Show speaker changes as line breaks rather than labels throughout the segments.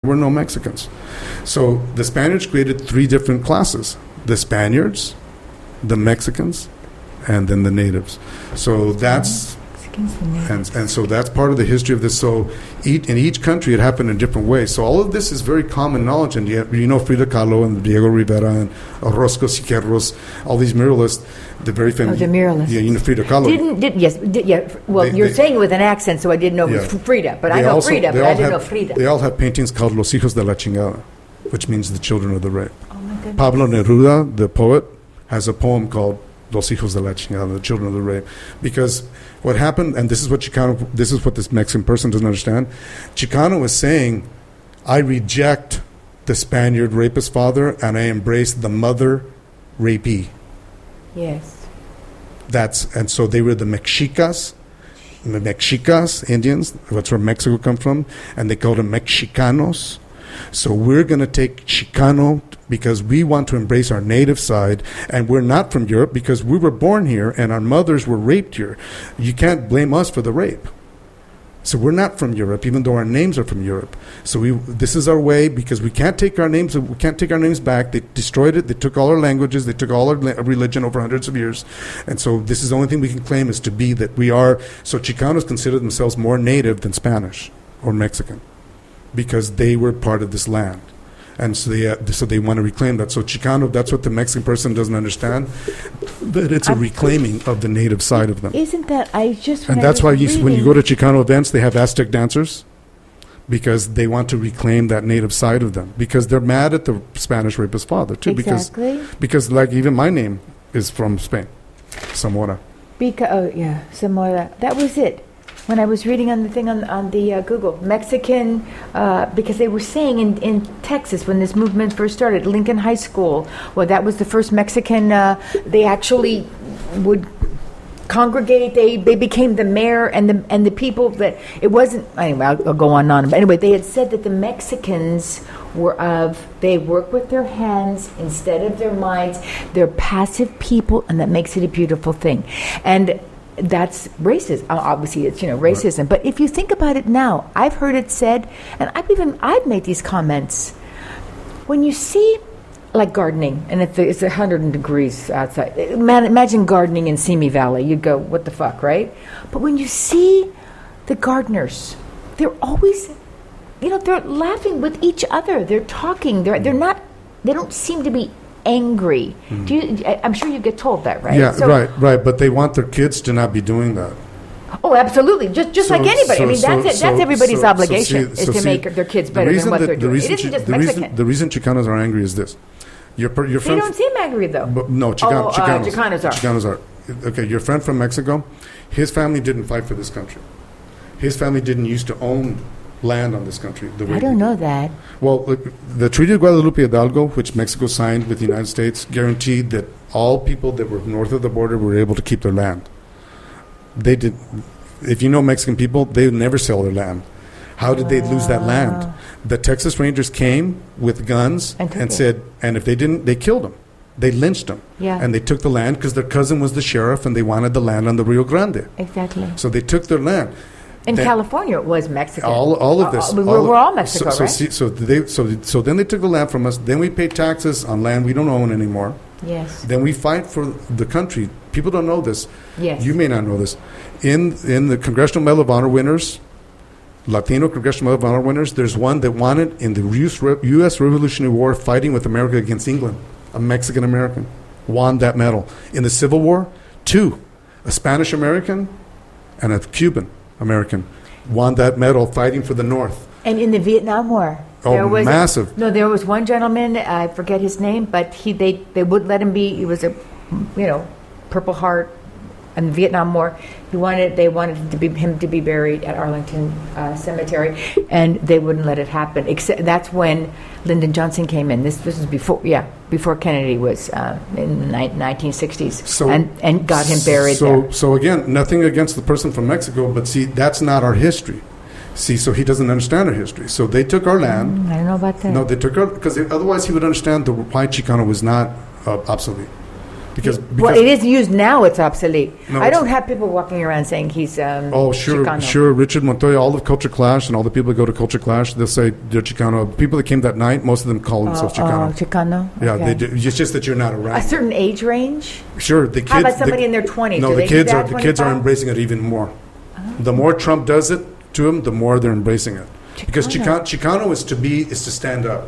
were no Mexicans. So the Spaniards created three different classes: the Spaniards, the Mexicans, and then the natives. So that's and so that's part of the history of this. So in each country it happened in different ways. So all of this is very common knowledge, and you know Frida Kahlo and Diego Rivera and Orozco Siqueiros, all these muralists, the very famous.
Oh, the muralists.
Yeah, you know Frida Kahlo.
Well, you're saying it with an accent, so I didn't know it was Frida, but I know Frida, but I didn't know Frida.
They all have paintings called Los Hijos de la Chingada, which means the children of the rape.
Oh my goodness.
Pablo Neruda, the poet, has a poem called Los Hijos de la Chingada, the children of the rape. Because what happened, and this is what this Mexican person doesn't understand, Chicano is saying, I reject the Spaniard rapist father and I embrace the mother rapee.
Yes.
And so they were the Mexicas, Indians, that's where Mexico comes from, and they called them Mexicanos. So we're going to take Chicano because we want to embrace our native side, and we're not from Europe because we were born here and our mothers were raped here. You can't blame us for the rape. So we're not from Europe, even though our names are from Europe. So this is our way, because we can't take our names back. They destroyed it. They took all our languages. They took all our religion over hundreds of years. And so this is the only thing we can claim is to be that we are. So Chicanos consider themselves more native than Spanish or Mexican, because they were part of this land. And so they want to reclaim that. So Chicano, that's what the Mexican person doesn't understand, that it's a reclaiming of the native side of them.
Isn't that,
and that's why when you go to Chicano events, they have Aztec dancers, because they want to reclaim that native side of them, because they're mad at the Spanish rapist father too.
Exactly.
Because like even my name is from Spain, Zamora.
Zamora. That was it. When I was reading on the thing on the Google, Mexican, because they were saying in Texas when this movement first started, Lincoln High School, well, that was the first Mexican, they actually would congregate, they became the mayor and the people that, it wasn't, anyway, I'll go on, but anyway, they had said that the Mexicans they work with their hands instead of their minds, they're passive people, and that makes it a beautiful thing. And that's racism. Obviously, it's racism. Right. But if you think about it now, I've heard it said, and I've made these comments. When you see, like gardening, and it's 100 degrees outside. Imagine gardening in Simi Valley. You'd go, what the fuck, right? But when you see the gardeners, they're always, they're laughing with each other. They're talking. They're not. They don't seem to be angry. I'm sure you get told that, right?
Yeah, right. But they want their kids to not be doing that.
Oh, absolutely. Just like anybody. That's everybody's obligation to make their kids better than what they're doing. It isn't just Mexican.
The reason Chicanos are angry is this. Your friend,
they don't seem angry, though.
No, Chicanos
are.
Chicanos are. Okay, your friend from Mexico, his family didn't fight for this country. His family didn't used to own land on this country.
I don't know that.
Well, the Treaty of Guadalupe Hidalgo, which Mexico signed with the United States, guaranteed that all people that were north of the border were able to keep their land. They did. If you know Mexican people, they would never sell their land. How did they lose that land? The Texas Rangers came with guns and said, and if they didn't, they killed them. They lynched them.
Yeah.
And they took the land because their cousin was the sheriff and they wanted the land on the Rio Grande.
Exactly.
So they took their land.
In California, it was Mexican.
All of this.
We're all Mexico, right?
So then they took the land from us. Then we pay taxes on land we don't own anymore.
Yes.
Then we fight for the country. People don't know this.
Yes.
You may not know this. In the Congressional Medal of Honor winners, Latino Congressional Medal of Honor winners, there's one that won it in the U.S. Revolutionary War fighting with America against England. A Mexican American won that medal. In the Civil War, two, a Spanish American and a Cuban American won that medal fighting for the North.
And in the Vietnam War.
Massive.
There was one gentleman, I forget his name, but they wouldn't let him be, he was a, Purple Heart in the Vietnam War. They wanted him to be buried at Arlington Cemetery, and they wouldn't let it happen. Except that's when Lyndon Johnson came in. This was before Kennedy was in the 1960s, and got him buried there.
So again, nothing against the person from Mexico, but see, that's not our history. See, so he doesn't understand our history. So they took our land.
I don't know about that.
No, they took our, because otherwise he would understand why Chicano was not obsolete.
Well, it is used now. It's obsolete.
No,
I don't have people walking around saying he's Chicano.
Sure. Richard Montoya, all of Culture Clash, and all the people that go to Culture Clash, they'll say they're Chicano. People that came that night, most of them call themselves Chicano.
Chicano.
Yeah,
Okay.
they do. It's just that you're not around.
A certain age range.
Sure, the kids.
How about somebody in their 20s?
No,
Do
the
they do
kids
that,
are
25?
embracing it even more. The more Trump does it to them, the more they're embracing it. Because Chicano is to stand up.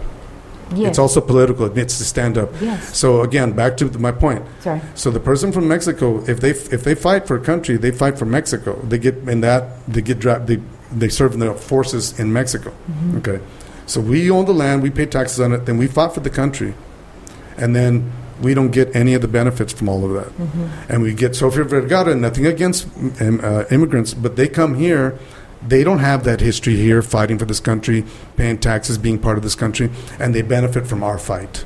Yes.
It's also political. It's to stand up.
Yes.
So again, back to my point.
Sorry.
So the person from Mexico, if they fight for a country, they fight for Mexico. They get they serve in the forces in Mexico.
Mm-hmm.
Okay. So we own the land, we pay taxes on it, then we fought for the country, and then we don't get any of the benefits from all of that.
Mm-hmm.
And we get Sofia Vergara, nothing against immigrants, but they come here. They don't have that history here, fighting for this country, paying taxes, being part of this country, and they benefit from our fight.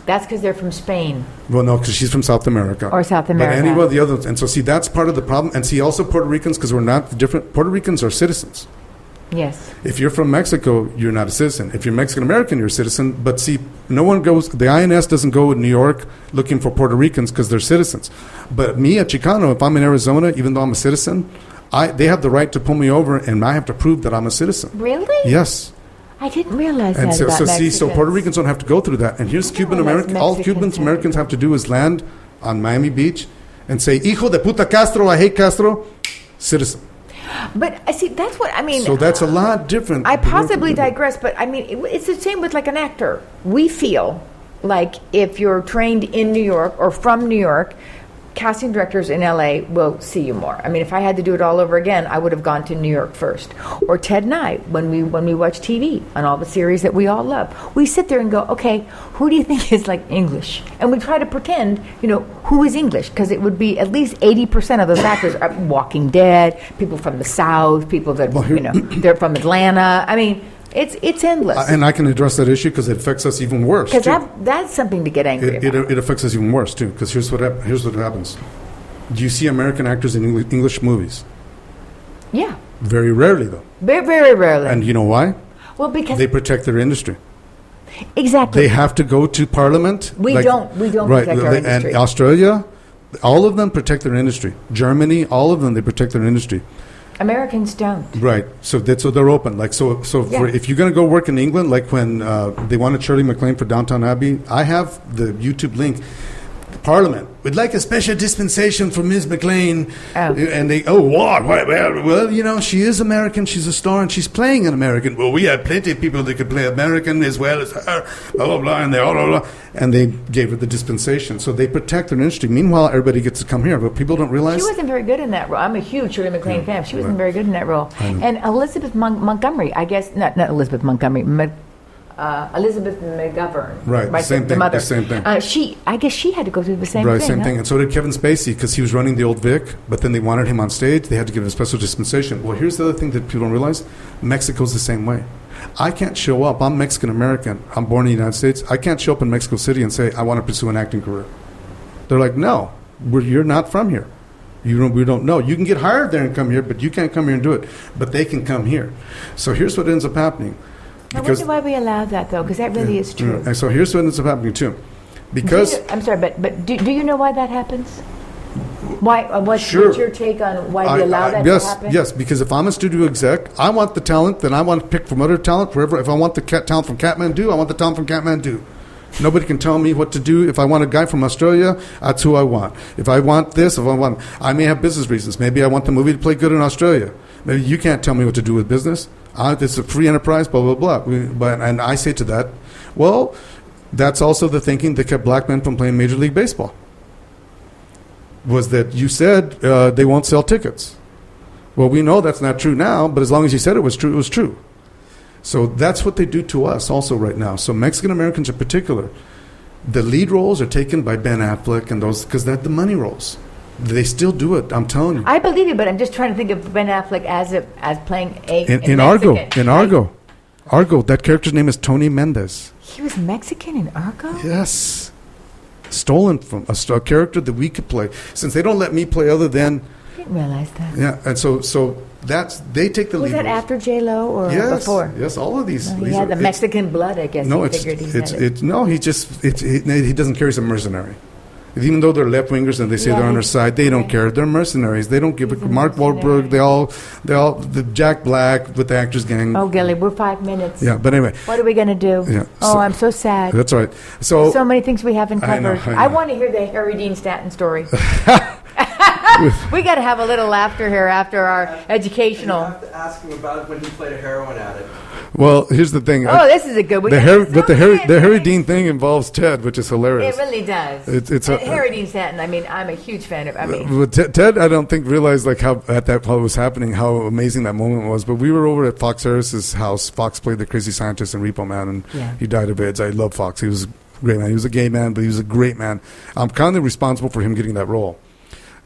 That's because they're from Spain.
Well, no, because she's from South America.
Or South America.
But anyway, the others. And so, see, that's part of the problem. And see, also Puerto Ricans, because we're not different. Puerto Ricans are citizens.
Yes.
If you're from Mexico, you're not a citizen. If you're Mexican-American, you're a citizen. But see, no one goes, the INS doesn't go to New York looking for Puerto Ricans because they're citizens. But me, a Chicano, if I'm in Arizona, even though I'm a citizen, they have the right to pull me over, and I have to prove that I'm a citizen.
Really?
Yes.
I didn't realize
And
that
so,
about Mexicans.
so Puerto Ricans don't have to go through that. And here's Cuban American. All
Mexicans
Cuban
have
Americans
to.
have to do is land on Miami Beach and say, "Hijo de puta Castro, I hate Castro," citizen.
But I see, that's what I mean.
So that's a lot different.
I possibly digress, but I mean, it's the same with like an actor. We feel like if you're trained in New York or from New York, casting directors in LA will see you more. I mean, if I had to do it all over again, I would have gone to New York first. Or Ted and I, when we watch TV on all the series that we all love, we sit there and go, okay, who do you think is like English? And we try to pretend, who is English? Because it would be at least 80% of those actors are Walking Dead, people from the South, people that, they're from Atlanta. I mean, it's endless.
And I can address that issue because it affects us even worse.
Because that's something to get angry about.
It affects us even worse too. Because here's what happens: do you see American actors in English movies?
Yeah.
Very rarely, though.
Very, very rarely.
And you know why?
Well, because
they protect their industry.
Exactly.
They have to go to Parliament.
We don't protect our industry.
And Australia, all of them protect their industry. Germany, all of them, they protect their industry.
Americans don't.
Right. So they're open. Like if you're going to go work in England, like when they wanted Shirley MacLaine for Downton Abbey, I have the YouTube link. Parliament would like a special dispensation for Ms. MacLaine.
Oh.
And they, what? Well, she is American. She's a star, and she's playing an American. Well, we have plenty of people that could play American as well as her, blah, blah, blah, and they blah, blah. And they gave her the dispensation. So they protect their industry. Meanwhile, everybody gets to come here, but people don't realize.
She wasn't very good in that role. I'm a huge Shirley MacLaine fan. She wasn't very good in that role. And Elizabeth Montgomery, I guess, not Elizabeth Montgomery, Elizabeth McGovern.
Right, the same thing.
The mother.
The same thing.
I guess she had to go through the same thing.
Right, same thing. And so did Kevin Spacey, because he was running the old Vic, but then they wanted him on stage. They had to give him a special dispensation. Well, here's the other thing that people don't realize. Mexico's the same way. I can't show up. I'm Mexican-American. I'm born in the United States. I can't show up in Mexico City and say, I want to pursue an acting career. They're like, no, you're not from here. We don't know. You can get hired there and come here, but you can't come here and do it. But they can come here. So here's what ends up happening.
I wonder why we allow that, though, because that really is true.
And so here's what ends up happening, too. Because...
I'm sorry, but do you know why that happens? Why? What's your take on why we allow that to happen?
Yes, because if I'm a studio exec, I want the talent, then I want to pick from other talent, wherever. If I want the talent from Kathmandu, I want the talent from Kathmandu. Nobody can tell me what to do. If I want a guy from Australia, that's who I want. If I want this, I may have business reasons. Maybe I want the movie to play good in Australia. Maybe you can't tell me what to do with business. It's a free enterprise, blah, blah, blah. And I say to that, well, that's also the thinking that kept black men from playing Major League Baseball. Was that you said they won't sell tickets. Well, we know that's not true now, but as long as you said it was true, it was true. So that's what they do to us also right now. So Mexican Americans in particular, the lead roles are taken by Ben Affleck and those, because they're the money roles. They still do it, I'm telling you.
I believe you, but I'm just trying to think of Ben Affleck as playing
in Argo. In Argo, that character's name is Tony Mendez.
He was Mexican in Argo?
Yes. Stolen from a character that we could play. Since they don't let me play other than...
I didn't realize that.
Yeah, and so they take the lead.
Was that
roles.
after J-Lo or before?
Yes, all of these.
He had the Mexican blood, I guess.
No,
he figured he had it.
he doesn't carry some mercenary. even though they're left wingers and they say they're on our side, they don't care. They're mercenaries. They don't give a Mark Wahlberg. They all the Jack Black with the Actors Gang.
Oh, Gilly, we're 5 minutes.
Yeah, but anyway.
What are we going to do?
Yeah,
I'm so sad.
That's all right. So
many things we haven't covered.
I know.
Want to hear the Harry Dean Stanton story. We got to have a little laughter here after our educational.
You have to ask him about when he played a heroin addict.
Well, here's the thing.
This is a good one.
The Harry Dean thing involves Ted, which is hilarious.
It really does.
It's
Harry Dean Stanton. I mean, I'm a huge fan of.
Ted, I don't think realized like how while it was happening, how amazing that moment was. But we were over at Fox Harris's house. Fox played the crazy scientist in Repo Man, and he died of AIDS. I love Fox. He was a great man. He was a gay man, but he was a great man. I'm kind of responsible for him getting that role.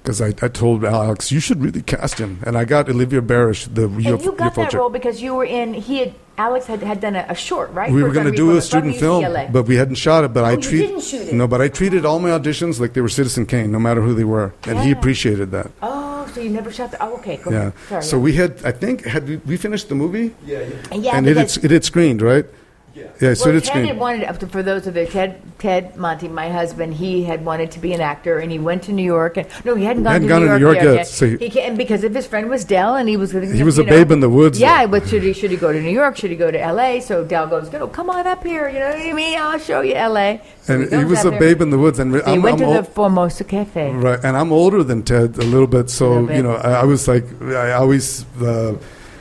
Because I told Alex, you should really cast him. And I got Olivia Barish, the
UFO. You got that role because you were in, Alex had done a short, right?
We were going to do a student film, but we hadn't shot it. But
you didn't shoot it?
No, but I treated all my auditions like they were Citizen Kane, no matter who they were. And he appreciated that.
Oh, so you never shot the, okay, go ahead. Sorry,
so we had, I think, had we finished the movie?
Yeah.
And it had screened, right? Yeah, so
well, Ted had wanted, for those of you, Ted Monty, my husband, he had wanted to be an actor, and he went to New York. And no, he hadn't gone to New York yet. So and because of his friend was Dell, and he was
a babe in the woods.
Yeah, but should he go to New York? Should he go to L.A.? So Dell goes, come on up here. You know what I mean? I'll show you L.A. So
and he was a babe in the woods. And
he went to the Formosa Cafe.
Right, and I'm older than Ted a little bit, so I was like, I always.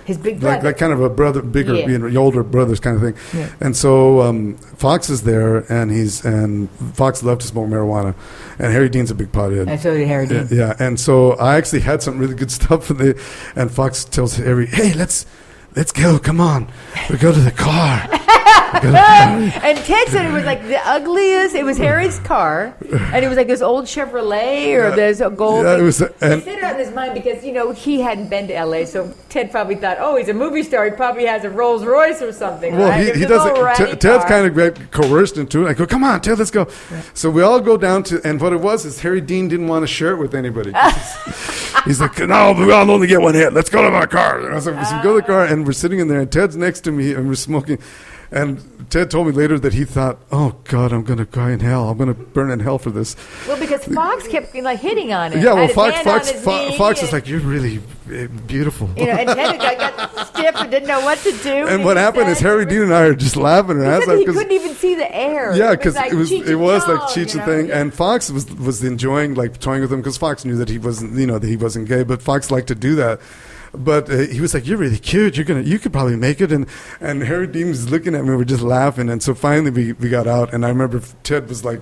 His big brother.
Like kind of a brother, bigger, older brothers kind of thing. Yeah. And so Fox is there, and Fox loved to smoke marijuana. And Harry Dean's a big pothead.
And so did Harry Dean.
Yeah, and so I actually had some really good stuff. And Fox tells Harry, hey, let's go, come on. We go to the car.
And Ted said it was like the ugliest. It was Harry's car, and it was like this old Chevrolet or this gold.
Yeah,
he set it on his mind because he hadn't been to L.A., so Ted probably thought, he's a movie star. He probably has a Rolls Royce or something.
Well,
right?
he doesn't. Ted's kind of coerced into it. I go, come on, Ted, let's go. Yeah. So we all go down to, and what it was is Harry Dean didn't want to share it with anybody. He's like, no, I'll only get one hit. Let's go to my car. So we go to the car, and we're sitting in there, and Ted's next to me, and we're smoking. And Ted told me later that he thought, oh, God, I'm going to cry in hell. I'm going to burn in hell for this.
Well, because Fox kept hitting on it.
Yeah, well, Fox is like, you're really beautiful.
And Ted got stiff and didn't know what to do.
And what happened is Harry Dean and I are just laughing our ass off.
He couldn't even see the air.
Yeah, because it was like Cheech and thing.
Yeah.
And Fox was enjoying toying with him because Fox knew that he wasn't, that he wasn't gay. But Fox liked to do that. But he was like, you're really cute. You could probably make it. And Harry Dean was looking at me. We're just laughing. And so finally we got out. And I remember Ted was like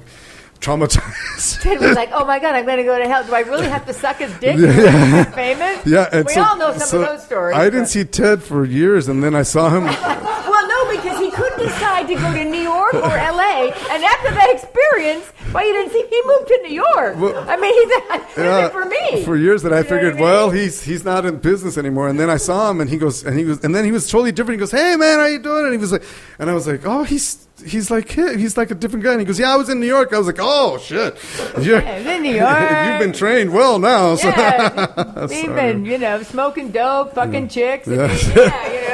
traumatized.
Ted was like, oh my God, I'm going to go to hell. Do I really have to suck his dick? Yeah. Famous?
Yeah. And
we all know some of those stories.
I didn't see Ted for years. And then I saw him.
Well, no, because he couldn't decide to go to New York or L.A. And after that experience, you didn't see he moved to New York. Well, I mean, he's for me.
For years that I figured, he's not in business anymore. And then I saw him, and he then he was totally different. He goes, hey man, how you doing? And he was like, and I was like, oh, he's like a different guy. And he goes, yeah, I was in New York. I was like, oh shit,
you're in New York.
You've been trained well now. So.
Yeah, he's been smoking dope, fucking chicks.
Yeah.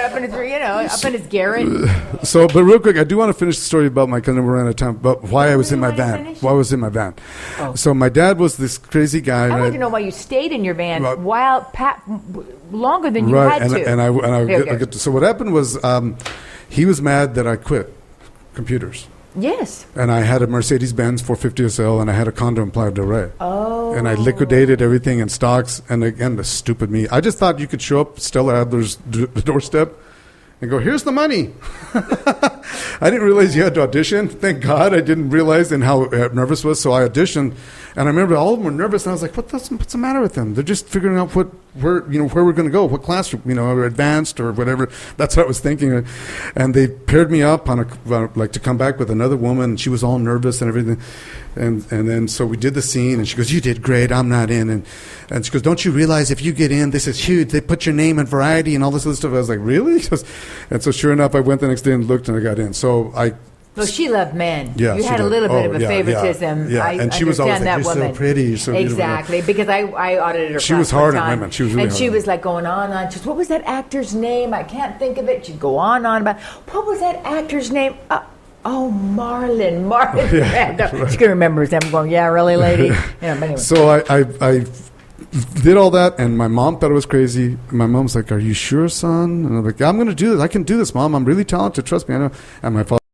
Up in his garret.
So, but real quick, I do want to finish the story about my cousin. We're out of time, but why I was in my van. Why I was in my van. Oh. So my dad was this crazy guy.
I want to know why you stayed in your van longer than you had to.
So what happened was he was mad that I quit computers.
Yes.
And I had a Mercedes-Benz 450 SL, and I had a condo in Playa del Rey.
Oh.
And I liquidated everything in stocks. And again, the stupid me. I just thought you could show up Stella Adler's doorstep and go, here's the money. I didn't realize you had to audition. Thank God I didn't realize and how nervous I was. So I auditioned, and I remember all of them were nervous. And I was like, what's the matter with them? They're just figuring out where we're going to go, what class, or advanced or whatever. That's what I was thinking. And they paired me up on to come back with another woman. And she was all nervous and everything. And then so we did the scene, and she goes, you did great, I'm not in. And she goes, don't you realize if you get in, this is huge. They put your name in Variety and all this other stuff. I was like, really? And so sure enough, I went the next day and looked, and I got in. So
Well, she loved men.
Yeah,
you had a little bit of a favoritism.
Yeah. And she was always like, you're so pretty, you're so beautiful.
Exactly, because I audited her.
She was hard on women. She was really hard.
And she was like going on. She goes, what was that actor's name? I can't think of it. She'd go on about, what was that actor's name? Oh, Marlon.
Yeah,
No, she can remember his name. I'm going, yeah, really, lady? But anyway.
So I did all that, and my mom thought it was crazy. My mom's like, "Are you sure, son?" And I'm like, "I'm going to do this. I can do this, Mom. I'm really talented. Trust me, I know." And my father